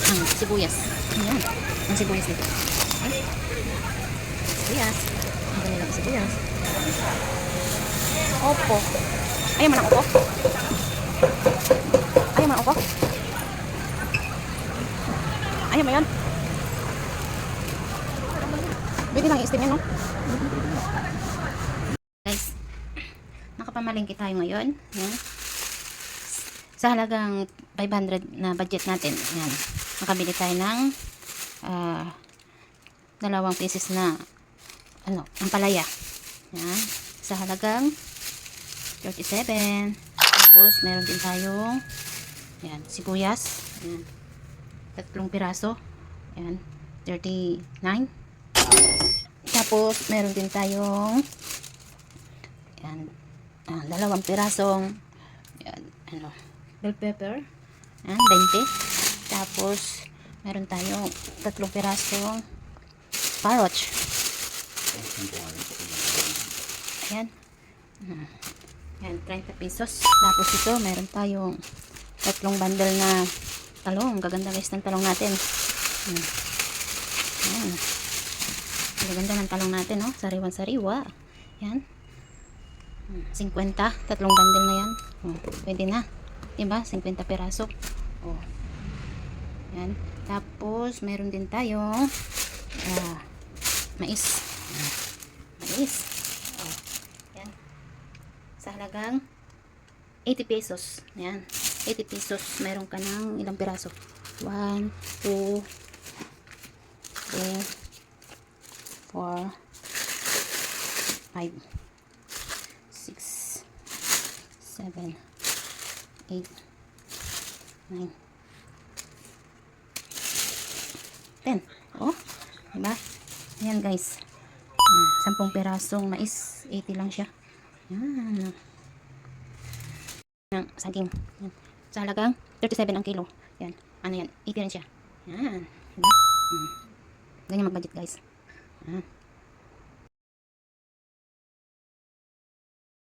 ang sibuyas. Ayan. Ang sibuyas dito. Okay. Sibuyas. Ang kanilang sibuyas. Opo. Ayaw man ang opo. Ayaw man ang opo. Ayaw mo yun. Pwede lang i-steam yan, no? Guys, nakapamalingki tayo ngayon. Yan. Sa halagang 500 na budget natin, yan, makabili tayo ng 2 pieces na ampalaya. Yan. Sa halagang 37. Tapos, meron din tayong yan, sibuyas. Yan. 3 piraso. Yan. 39. Tapos, meron din tayong yan, 2 pirasong yan, bell pepper. Yan, 20. Tapos, meron tayong 3 pirasong carrots. Ayan. Yan, 30 pesos. Tapos ito, meron tayong 3 bundle na talong. Gaganda guys ng talong natin. Ayan. Gaganda ng talong natin, no? Sariwan-sariwa. Yan. 50. 3 bundle na yan. Pwede na. Diba? 50 piraso. Yan. Tapos, meron din tayong mais. Mais. Yan. Sa halagang 80 pesos. Yan. 80 pesos. Meron ka ng ilang piraso? 1, 2, 3, 4, 5, 6, 7, 8, 9, 10. Oh, diba? Ayan guys. 10 pirasong mais. 80 lang siya. Yan. Ng saging. Yan. Sa halagang 37 ang kilo. Yan. Ano yan? 80 rin siya. Yan. Diba? Ganyan mag-budget guys. Yan.